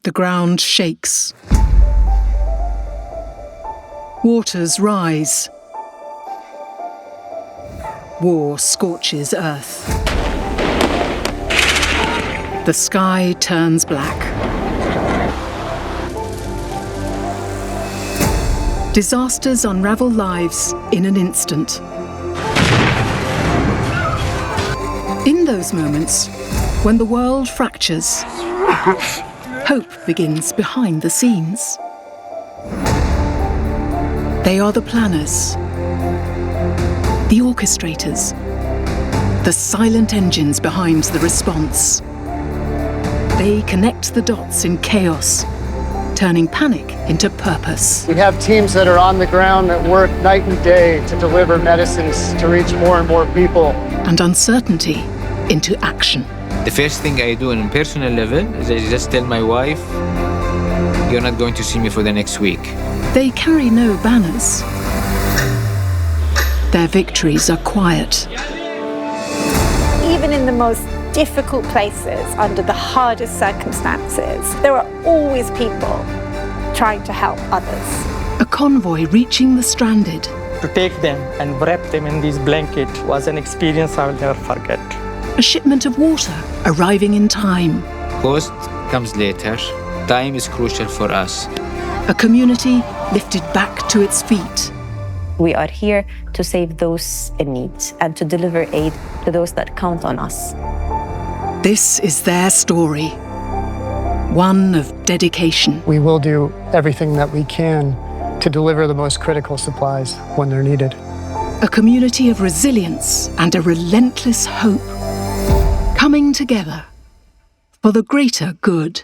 The ground shakes. Waters rise. War scorches earth. The sky turns black. Disasters unravel lives in an instant. In those moments, when the world fractures, hope begins behind the scenes. They are the planners, the orchestrators, the silent engines behind the response. They connect the dots in chaos, turning panic into purpose. We have teams that are on the ground that work night and day to deliver medicines to reach more and more people. And uncertainty into action. The first thing I do on a personal level is I just tell my wife, you're not going to see me for the next week. They carry no banners. Their victories are quiet. Even in the most difficult places, under the hardest circumstances, there are always people trying to help others. A convoy reaching the stranded. To take them and wrap them in these blankets was an experience I will never forget. A shipment of water arriving in time. Cost comes later. Time is crucial for us. A community lifted back to its feet. We are here to save those in need and to deliver aid to those that count on us. This is their story, one of dedication. We will do everything that we can to deliver the most critical supplies when they're needed. A community of resilience and a relentless hope, coming together for the greater good.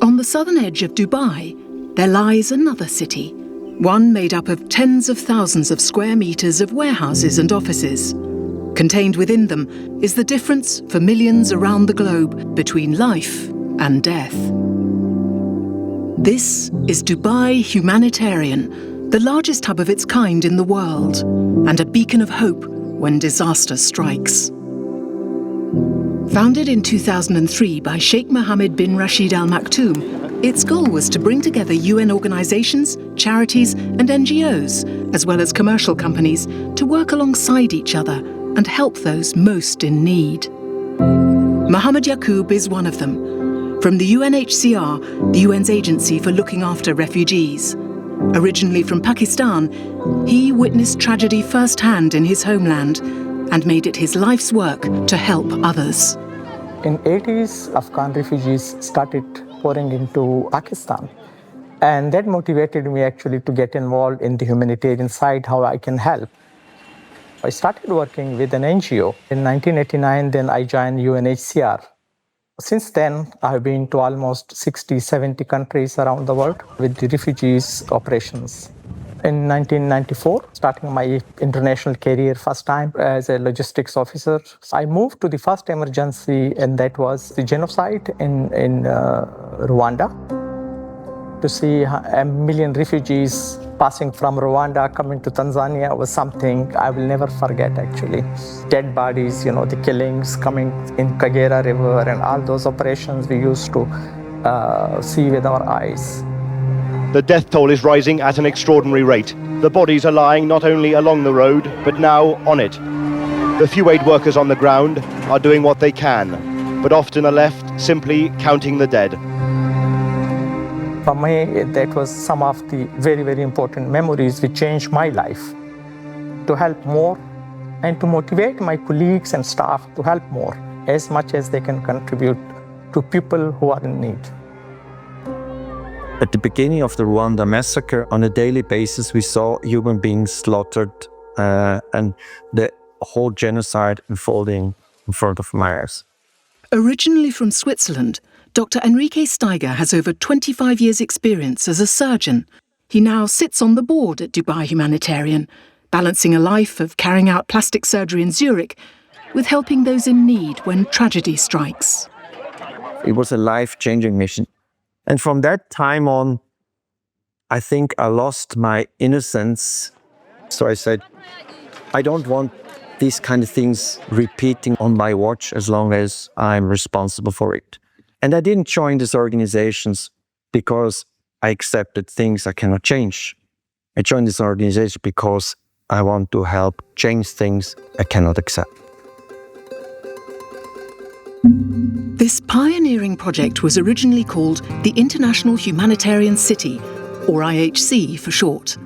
On the southern edge of Dubai, there lies another city, one made up of tens of thousands of square meters of warehouses and offices. Contained within them is the difference for millions around the globe between life and death. This is Dubai Humanitarian, the largest hub of its kind in the world, and a beacon of hope when disaster strikes. Founded in 2003 by Sheikh Mohammed bin Rashid Al Maktoum, its goal was to bring together UN organizations, charities, and NGOs, as well as commercial companies, to work alongside each other and help those most in need. Mohammed Yaqub is one of them. From the UNHCR, the UN's agency for looking after refugees. Originally from Pakistan, he witnessed tragedy firsthand in his homeland and made it his life's work to help others. In 80s, Afghan refugees started pouring into Pakistan. And that motivated me actually to get involved in the humanitarian side, how I can help. I started working with an NGO. In 1989, then I joined UNHCR. Since then, I've been to almost 60, 70 countries around the world with the refugees operations. In 1994, starting my international career first time as a logistics officer, I moved to the first emergency, and that was the genocide in Rwanda. To see 1 million refugees passing from Rwanda coming to Tanzania was something I will never forget, actually. Dead bodies, the killings coming in Kagera River and all those operations we used to see with our eyes. The death toll is rising at an extraordinary rate. The bodies are lying not only along the road, but now on it. The few aid workers on the ground are doing what they can, but often are left simply counting the dead. For me, that was some of the very, very important memories which changed my life. To help more and to motivate my colleagues and staff to help more, as much as they can contribute to people who are in need. At the beginning of the Rwanda massacre, on a daily basis, we saw human beings slaughtered and the whole genocide unfolding in front of my eyes. Originally from Switzerland, Dr. Enrique Steiger has over 25 years' experience as a surgeon. He now sits on the board at Dubai Humanitarian, balancing a life of carrying out plastic surgery in Zurich with helping those in need when tragedy strikes. It was a life-changing mission. And from that time on, I think I lost my innocence. So I said, I don't want these kind of things repeating on my watch as long as I'm responsible for it. And I didn't join these organizations because I accepted things I cannot change. I joined this organization because I want to help change things I cannot accept. This pioneering project was originally called the International Humanitarian City, or IHC for short.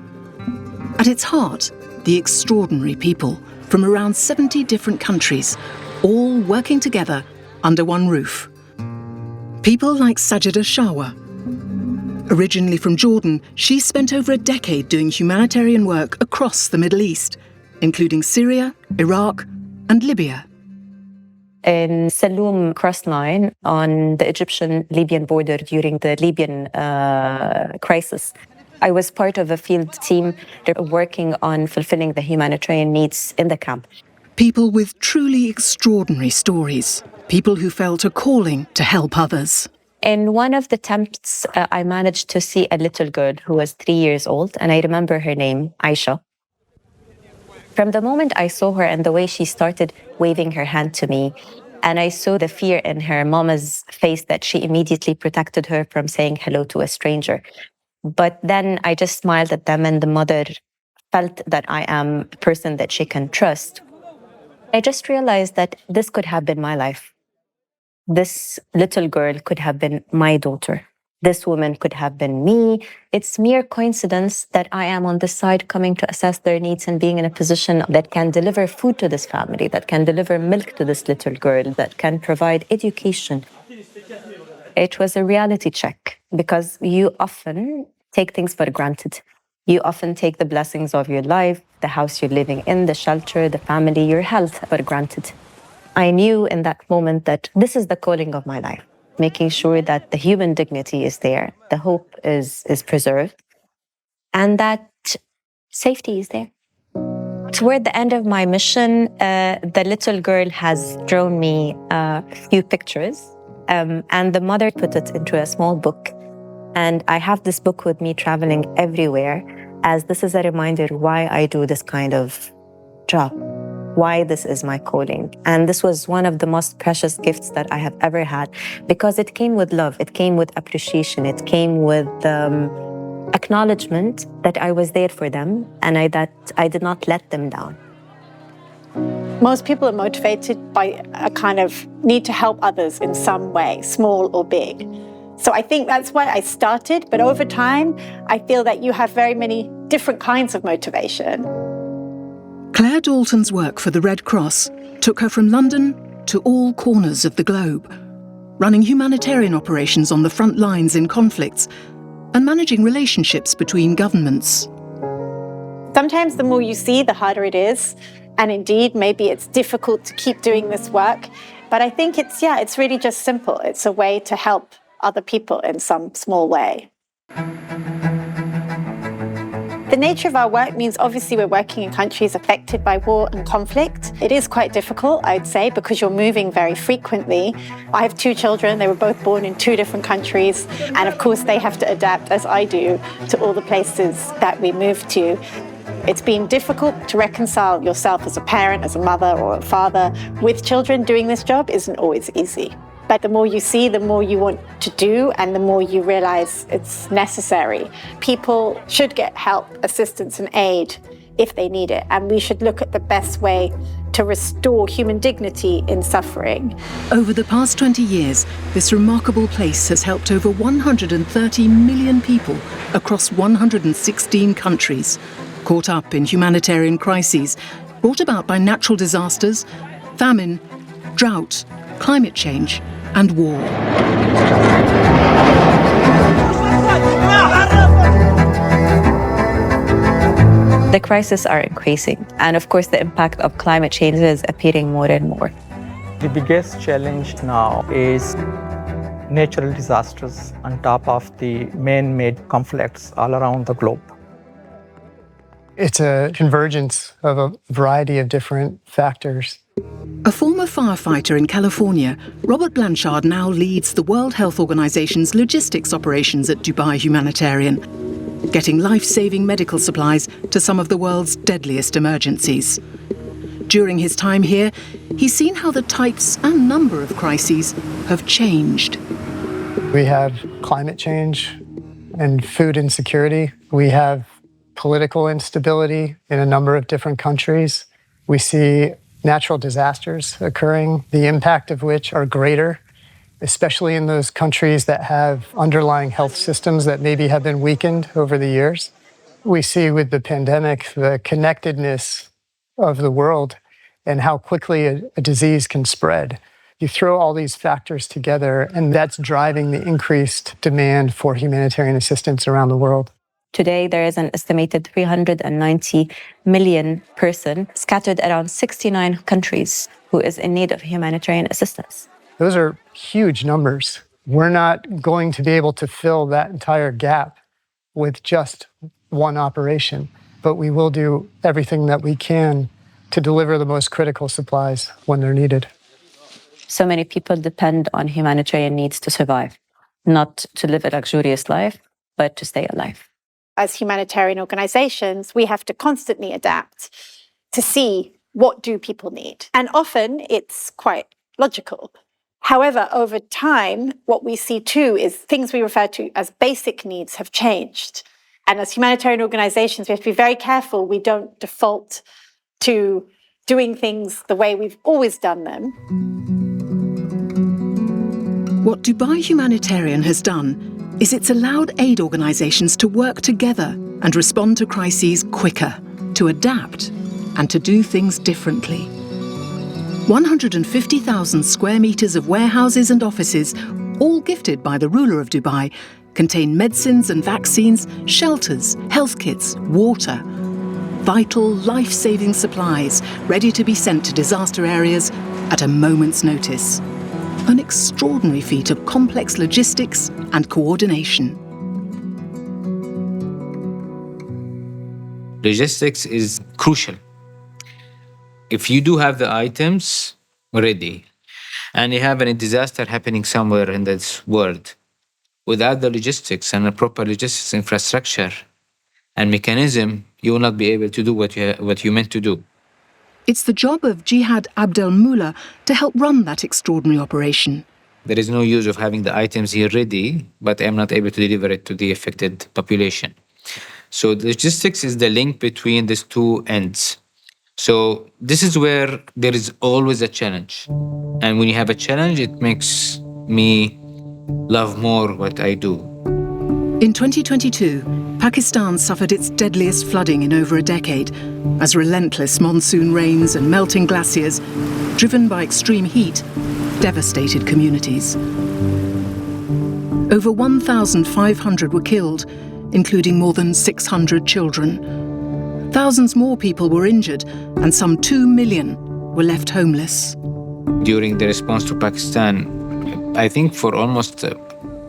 At its heart, the extraordinary people from around 70 different countries, all working together under one roof. People like Sajida Shawa. Originally from Jordan, she spent over a decade doing humanitarian work across the Middle East, including Syria, Iraq, and Libya. In Saloum cross line on the Egyptian-Libyan border during the Libyan crisis, I was part of a field team working on fulfilling the humanitarian needs in the camp. People with truly extraordinary stories. People who felt a calling to help others. In one of the attempts, I managed to see a little girl who was 3 years old, and I remember her name, Aisha. From the moment I saw her and the way she started waving her hand to me, and I saw the fear in her mama's face that she immediately protected her from saying hello to a stranger. But then I just smiled at them, and the mother felt that I am a person that she can trust. I just realized that this could have been my life. This little girl could have been my daughter. This woman could have been me. It's mere coincidence that I am on this side coming to assess their needs and being in a position that can deliver food to this family, that can deliver milk to this little girl, that can provide education. It was a reality check because you often take things for granted. You often take the blessings of your life, the house you're living in, the shelter, the family, your health for granted. I knew in that moment that this is the calling of my life, making sure that the human dignity is there, the hope is preserved, and that safety is there. Toward the end of my mission, the little girl has drawn me a few pictures, and the mother put it into a small book. And I have this book with me traveling everywhere, as this is a reminder why I do this kind of job, why this is my calling. And this was one of the most precious gifts that I have ever had, because it came with love, it came with appreciation, it came with acknowledgement that I was there for them and that I did not let them down. Most people are motivated by a kind of need to help others in some way, small or big. So I think that's why I started, but over time, I feel that you have very many different kinds of motivation. Claire Dalton's work for the Red Cross took her from London to all corners of the globe, running humanitarian operations on the front lines in conflicts and managing relationships between governments. Sometimes the more you see, the harder it is. And indeed, maybe it's difficult to keep doing this work. But I think it's really just simple. It's a way to help other people in some small way. The nature of our work means obviously we're working in countries affected by war and conflict. It is quite difficult, I'd say, because you're moving very frequently. I have 2 children. They were both born in 2 different countries. And of course, they have to adapt, as I do, to all the places that we move to. It's been difficult to reconcile yourself as a parent, as a mother or a father with children. Doing this job isn't always easy. But the more you see, the more you want to do and the more you realize it's necessary. People should get help, assistance and aid if they need it. And we should look at the best way to restore human dignity in suffering. Over the past 20 years, this remarkable place has helped over 130 million people across 116 countries, caught up in humanitarian crises brought about by natural disasters, famine, drought, climate change, and war. The crises are increasing, and of course the impact of climate change is appearing more and more. The biggest challenge now is natural disasters on top of the man-made conflicts all around the globe. It's a convergence of a variety of different factors. A former firefighter in California, Robert Blanchard now leads the World Health Organization's logistics operations at Dubai Humanitarian, getting life-saving medical supplies to some of the world's deadliest emergencies. During his time here, he's seen how the types and number of crises have changed. We have climate change and food insecurity. We have political instability in a number of different countries. We see natural disasters occurring, the impact of which are greater, especially in those countries that have underlying health systems that maybe have been weakened over the years. We see with the pandemic the connectedness of the world and how quickly a disease can spread. You throw all these factors together, and that's driving the increased demand for humanitarian assistance around the world. Today, there is an estimated 390 million person scattered around 69 countries who is in need of humanitarian assistance. Those are huge numbers. We're not going to be able to fill that entire gap with just one operation, but we will do everything that we can to deliver the most critical supplies when they're needed. So many people depend on humanitarian needs to survive, not to live a luxurious life, but to stay alive. As humanitarian organizations, we have to constantly adapt to see what do people need. And often it's quite logical. However, over time, what we see too is things we refer to as basic needs have changed. And as humanitarian organizations, we have to be very careful we don't default to doing things the way we've always done them. What Dubai Humanitarian has done is it's allowed aid organisations to work together and respond to crises quicker, to adapt and to do things differently. 150,000 square metres of warehouses and offices, all gifted by the ruler of Dubai, contain medicines and vaccines, shelters, health kits, water. Vital, life-saving supplies ready to be sent to disaster areas at a moment's notice. An extraordinary feat of complex logistics and coordination. Logistics is crucial. If you do have the items ready and you have a disaster happening somewhere in this world, without the logistics and a proper logistics infrastructure and mechanism, you will not be able to do what you meant to do. It's the job of Jihad Abdelmoula to help run that extraordinary operation. There is no use of having the items here ready, but I'm not able to deliver it to the affected population. So the logistics is the link between these two ends. So this is where there is always a challenge. And when you have a challenge, it makes me love more what I do. In 2022, Pakistan suffered its deadliest flooding in over a decade as relentless monsoon rains and melting glaciers, driven by extreme heat, devastated communities. Over 1,500 were killed, including more than 600 children. Thousands more people were injured, and some 2 million were left homeless. During the response to Pakistan, I think for almost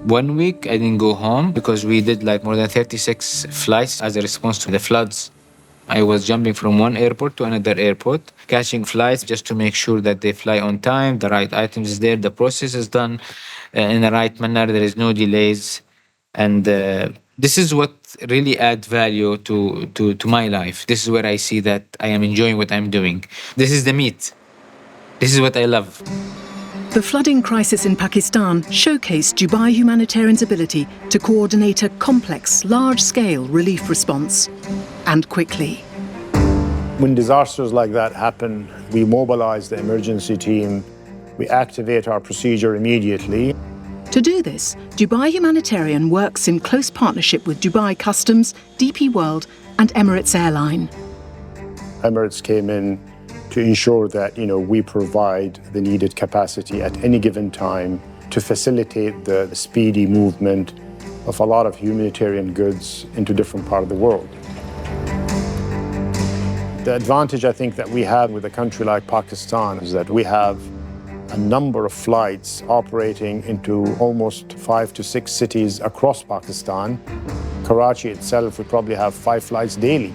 1 week, I didn't go home because we did like more than 36 flights as a response to the floods. I was jumping from one airport to another airport, catching flights just to make sure that they fly on time, the right items is there, the process is done in the right manner, there is no delays. And this is what really adds value to my life. This is where I see that I am enjoying what I'm doing. This is the meat. This is what I love. The flooding crisis in Pakistan showcased Dubai Humanitarian's ability to coordinate a complex, large-scale relief response, and quickly. When disasters like that happen, we mobilize the emergency team, we activate our procedure immediately. To do this, Dubai Humanitarian works in close partnership with Dubai Customs, DP World, and Emirates Airline. Emirates came in to ensure that, we provide the needed capacity at any given time to facilitate the speedy movement of a lot of humanitarian goods into different parts of the world. The advantage I think that we have with a country like Pakistan is that we have a number of flights operating into almost 5 to 6 cities across Pakistan. Karachi itself would probably have 5 flights daily.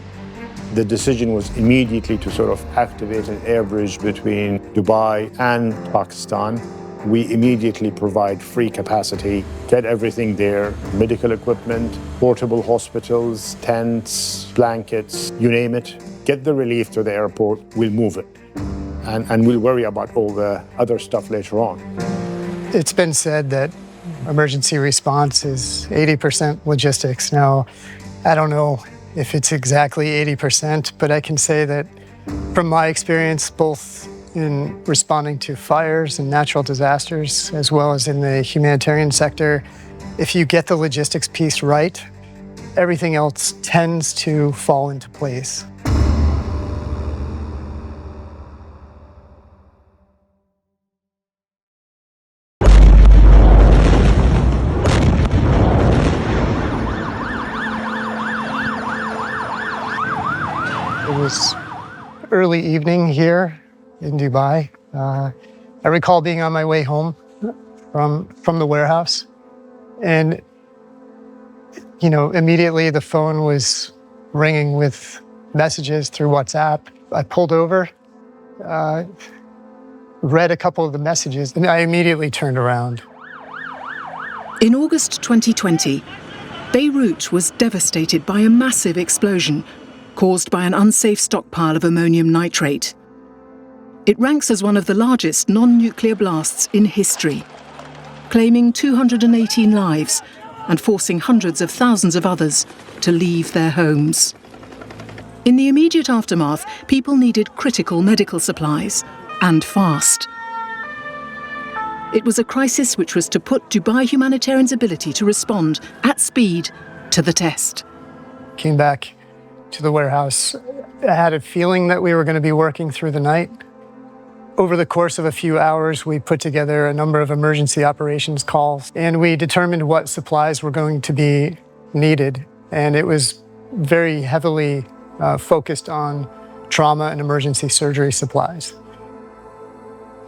The decision was immediately to sort of activate an air bridge between Dubai and Pakistan. We immediately provide free capacity, get everything there, medical equipment, portable hospitals, tents, blankets, you name it. Get the relief to the airport, we'll move it. and we'll worry about all the other stuff later on. It's been said that emergency response is 80% logistics. Now, I don't know if it's exactly 80%, but I can say that from my experience, both in responding to fires and natural disasters, as well as in the humanitarian sector, if you get the logistics piece right, everything else tends to fall into place. It was early evening here in Dubai. I recall being on my way home from the warehouse, and immediately the phone was ringing with messages through WhatsApp. I pulled over, read a couple of the messages, and I immediately turned around. In August 2020, Beirut was devastated by a massive explosion caused by an unsafe stockpile of ammonium nitrate. It ranks as one of the largest non-nuclear blasts in history, claiming 218 lives and forcing hundreds of thousands of others to leave their homes. In the immediate aftermath, people needed critical medical supplies, and fast. It was a crisis which was to put Dubai Humanitarian's ability to respond at speed to the test. Came back to the warehouse. I had a feeling that we were going to be working through the night. Over the course of a few hours, we put together a number of emergency operations calls, and we determined what supplies were going to be needed. And it was very heavily focused on trauma and emergency surgery supplies.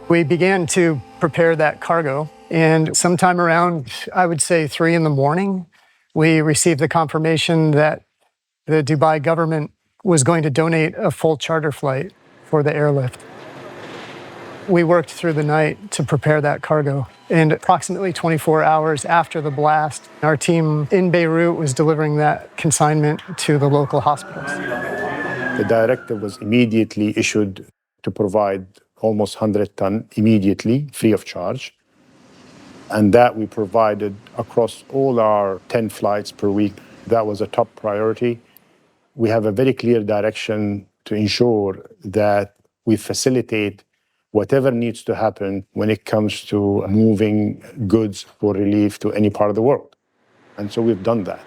We began to prepare that cargo, and sometime around, I would say 3 a.m, we received the confirmation that the Dubai government was going to donate a full charter flight for the airlift. We worked through the night to prepare that cargo, and approximately 24 hours after the blast, our team in Beirut was delivering that consignment to the local hospitals. The directive was immediately issued to provide almost 100 ton immediately, free of charge. And that we provided across all our 10 flights per week. That was a top priority. We have a very clear direction to ensure that we facilitate whatever needs to happen when it comes to moving goods for relief to any part of the world. And so we've done that.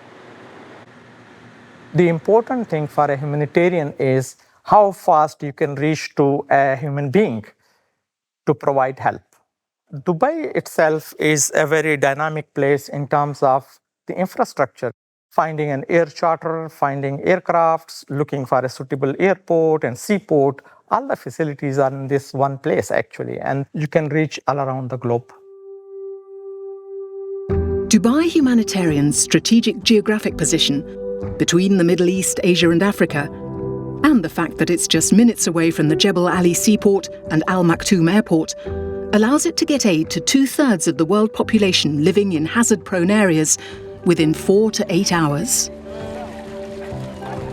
The important thing for a humanitarian is how fast you can reach to a human being to provide help. Dubai itself is a very dynamic place in terms of the infrastructure. Finding an air charter, finding aircrafts, looking for a suitable airport and seaport, all the facilities are in this one place actually, and you can reach all around the globe. Dubai Humanitarian's strategic geographic position between the Middle East, Asia and Africa, and the fact that it's just minutes away from the Jebel Ali seaport and Al Maktoum airport, allows it to get aid to 2/3 of the world population living in hazard-prone areas within 4 to 8 hours.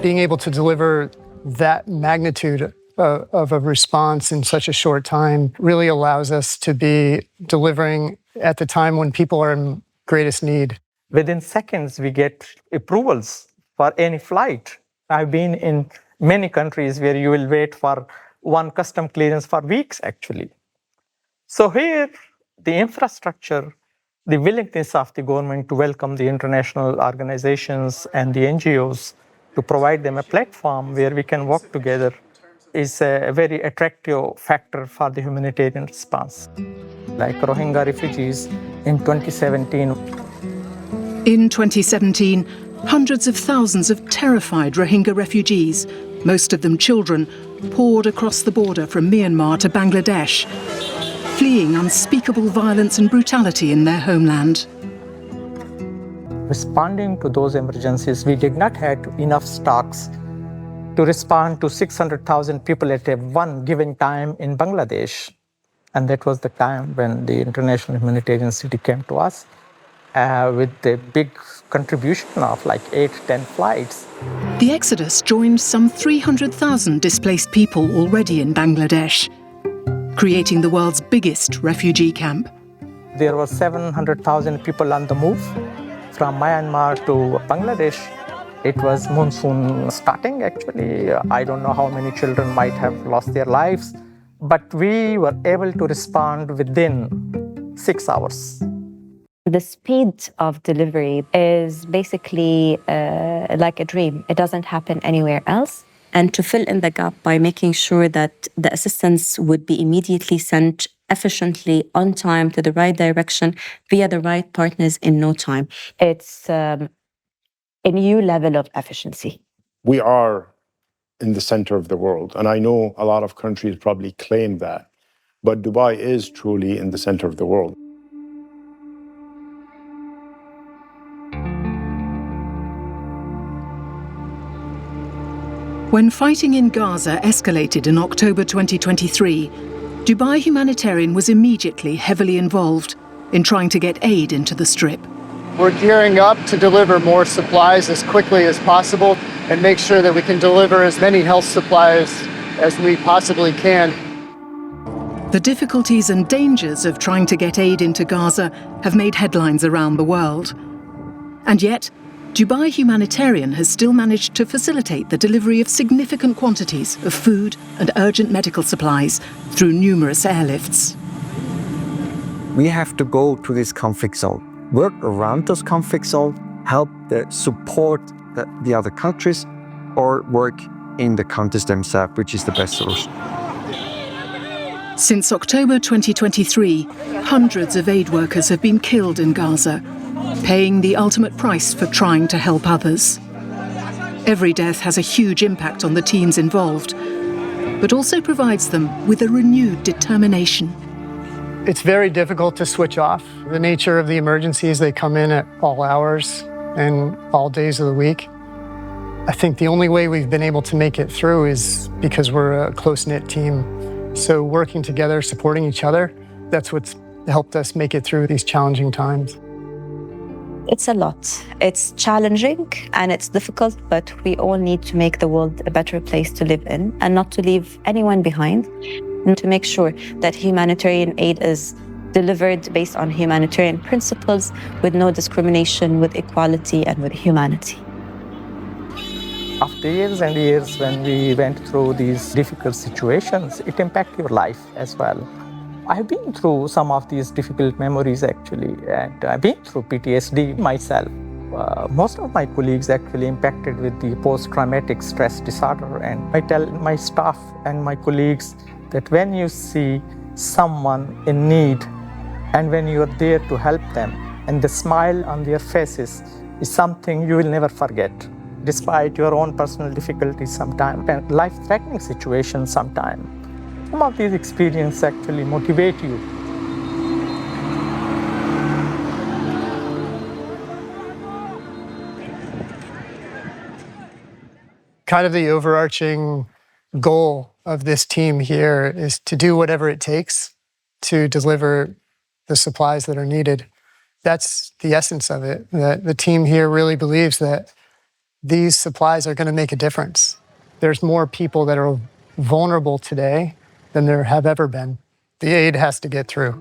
Being able to deliver that magnitude of a response in such a short time really allows us to be delivering at the time when people are in greatest need. Within seconds, we get approvals for any flight. I've been in many countries where you will wait for one custom clearance for weeks, actually. So here, the infrastructure, the willingness of the government to welcome the international organizations and the NGOs to provide them a platform where we can work together is a very attractive factor for the humanitarian response. Like Rohingya refugees in 2017. In 2017, hundreds of thousands of terrified Rohingya refugees, most of them children, poured across the border from Myanmar to Bangladesh, fleeing unspeakable violence and brutality in their homeland. Responding to those emergencies, we did not have enough stocks to respond to 600,000 people at one given time in Bangladesh. And that was the time when the International Humanitarian City came to us with a big contribution of like 8-10 flights. The exodus joined some 300,000 displaced people already in Bangladesh. creating the world's biggest refugee camp. There were 700,000 people on the move from Myanmar to Bangladesh. It was monsoon starting, actually. I don't know how many children might have lost their lives, but we were able to respond within 6 hours. The speed of delivery is basically like a dream. It doesn't happen anywhere else. And to fill in the gap by making sure that the assistance would be immediately sent efficiently, on time, to the right direction, via the right partners in no time. It's a new level of efficiency. We are in the center of the world, and I know a lot of countries probably claim that, but Dubai is truly in the center of the world. When fighting in Gaza escalated in October 2023, Dubai Humanitarian was immediately heavily involved in trying to get aid into the Strip. We're gearing up to deliver more supplies as quickly as possible and make sure that we can deliver as many health supplies as we possibly can. The difficulties and dangers of trying to get aid into Gaza have made headlines around the world. And yet, Dubai Humanitarian has still managed to facilitate the delivery of significant quantities of food and urgent medical supplies through numerous airlifts. We have to go to this conflict zone, work around those conflict zones, help support the other countries, or work in the countries themselves, which is the best solution. Since October 2023, hundreds of aid workers have been killed in Gaza, paying the ultimate price for trying to help others. Every death has a huge impact on the teams involved, but also provides them with a renewed determination. It's very difficult to switch off. The nature of the emergencies, they come in at all hours and all days of the week. I think the only way we've been able to make it through is because we're a close-knit team. So working together, supporting each other, that's what's helped us make it through these challenging times. It's a lot. It's challenging and it's difficult, but we all need to make the world a better place to live in and not to leave anyone behind, and to make sure that humanitarian aid is delivered based on humanitarian principles, with no discrimination, with equality and with humanity. After years and years, when we went through these difficult situations, it impacts your life as well. I've been through some of these difficult memories, actually, and I've been through PTSD myself. Most of my colleagues actually impacted with the post-traumatic stress disorder, and I tell my staff and my colleagues that when you see someone in need and when you're there to help them, and the smile on their faces is something you will never forget, despite your own personal difficulties sometimes and life-threatening situations sometimes. Some of these experiences actually motivate you. Kind of the overarching goal of this team here is to do whatever it takes to deliver the supplies that are needed. That's the essence of it. That the team here really believes that these supplies are going to make a difference. There's more people that are vulnerable today than there have ever been. The aid has to get through.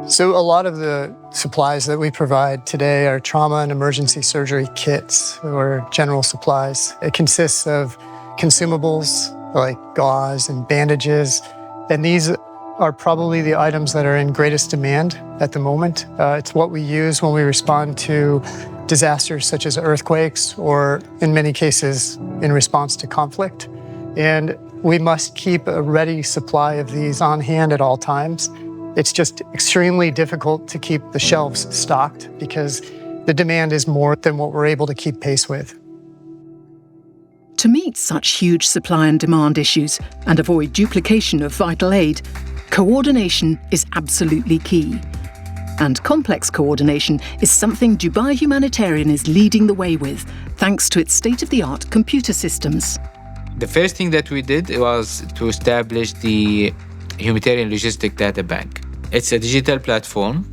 So a lot of the supplies that we provide today are trauma and emergency surgery kits or general supplies. It consists of consumables like gauze and bandages, and these are probably the items that are in greatest demand at the moment. It's what we use when we respond to disasters such as earthquakes, or in many cases, in response to conflict. And we must keep a ready supply of these on hand at all times. It's just extremely difficult to keep the shelves stocked because the demand is more than what we're able to keep pace with. To meet such huge supply and demand issues and avoid duplication of vital aid, coordination is absolutely key. And complex coordination is something Dubai Humanitarian is leading the way with, thanks to its state-of-the-art computer systems. The first thing that we did was to establish the Humanitarian Logistic Data Bank. It's a digital platform.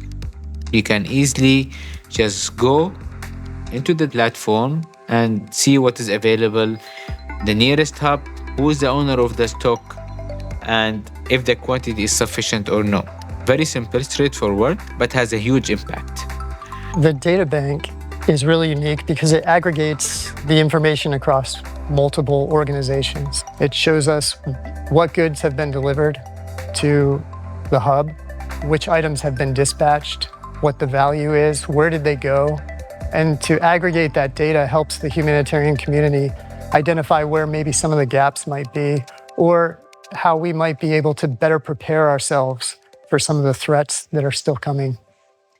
You can easily just go into the platform and see what is available the nearest hub, who is the owner of the stock, and if the quantity is sufficient or no. Very simple, straightforward, but has a huge impact. The data bank is really unique because it aggregates the information across multiple organizations. It shows us what goods have been delivered to the hub, which items have been dispatched, what the value is, where did they go. And to aggregate that data helps the humanitarian community identify where maybe some of the gaps might be, or how we might be able to better prepare ourselves for some of the threats that are still coming.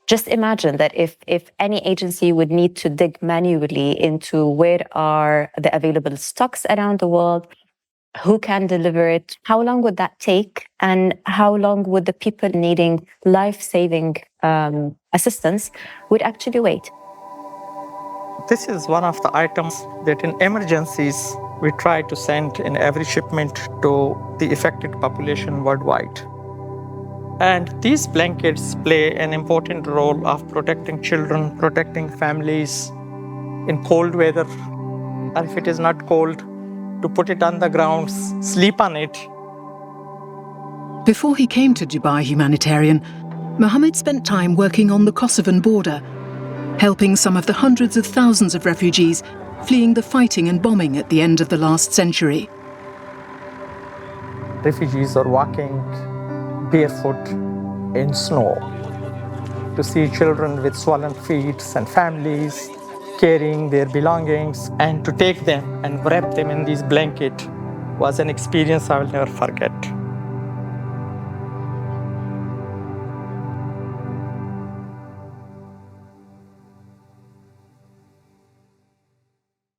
Just imagine that if any agency would need to dig manually into where are the available stocks around the world, who can deliver it, how long would that take, and how long would the people needing life-saving assistance would actually wait? This is one of the items that in emergencies we try to send in every shipment to the affected population worldwide. And these blankets play an important role of protecting children, protecting families in cold weather, or if it is not cold, to put it on the ground, sleep on it. Before he came to Dubai Humanitarian, Mohammed spent time working on the Kosovan border, helping some of the hundreds of thousands of refugees fleeing the fighting and bombing at the end of the last century. Refugees are walking barefoot in snow. To see children with swollen feet and families carrying their belongings, and to take them and wrap them in these blankets was an experience I will never forget.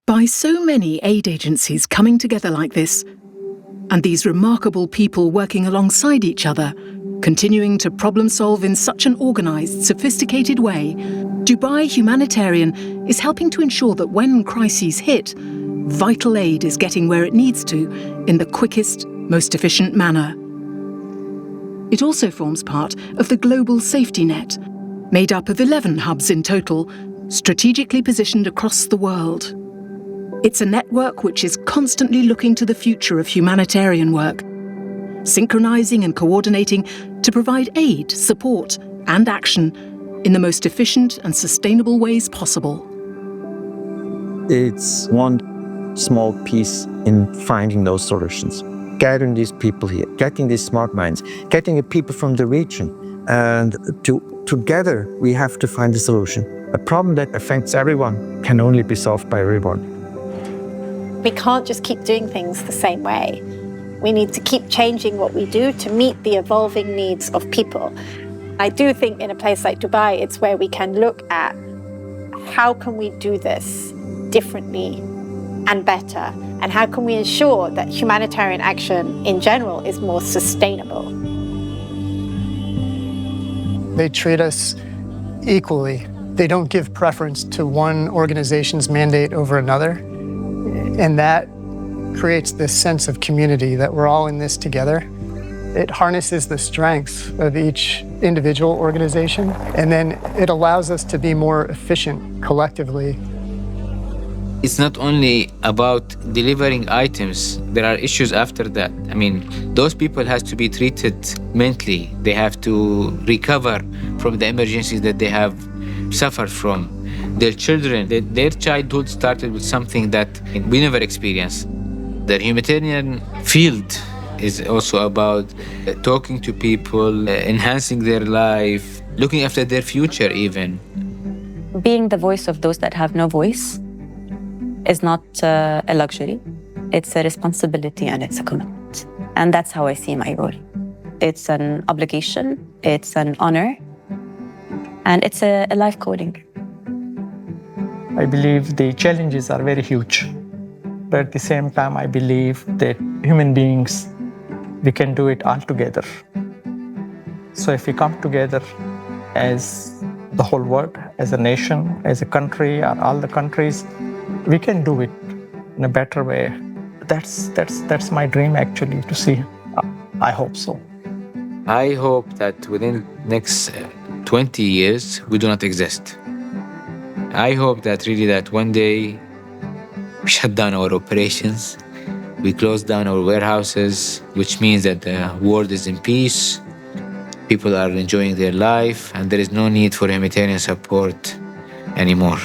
By so many aid agencies coming together like this, and these remarkable people working alongside each other, continuing to problem solve in such an organised, sophisticated way, Dubai Humanitarian is helping to ensure that when crises hit, vital aid is getting where it needs to in the quickest, most efficient manner. It also forms part of the global safety net, made up of 11 hubs in total, strategically positioned across the world. It's a network which is constantly looking to the future of humanitarian work, synchronizing and coordinating to provide aid, support, and action in the most efficient and sustainable ways possible. It's one small piece in finding those solutions. Gathering these people here, getting these smart minds, getting the people from the region, and together we have to find a solution. A problem that affects everyone can only be solved by everyone. We can't just keep doing things the same way. We need to keep changing what we do to meet the evolving needs of people. I do think in a place like Dubai, it's where we can look at how can we do this differently and better, and how can we ensure that humanitarian action in general is more sustainable. They treat us equally. They don't give preference to one organization's mandate over another. And that creates this sense of community, that we're all in this together. It harnesses the strengths of each individual organization, and then it allows us to be more efficient collectively. It's not only about delivering items, there are issues after that. I mean, those people have to be treated mentally. They have to recover from the emergencies that they have suffered from. Their children, their childhood started with something that we never experienced. The humanitarian field is also about talking to people, enhancing their life, looking after their future even. Being the voice of those that have no voice is not a luxury. It's a responsibility and it's a commitment. And that's how I see my role. It's an obligation, it's an honor, and it's a life calling. I believe the challenges are very huge. But at the same time, I believe that human beings, we can do it all together. So if we come together as the whole world, as a nation, as a country, or all the countries, we can do it in a better way. That's my dream actually to see. I hope so. I hope that within next 20 years, we do not exist. I hope that really that one day we shut down our operations We closed down our warehouses, which means that the world is in peace. People are enjoying their life, and there is no need for humanitarian support anymore.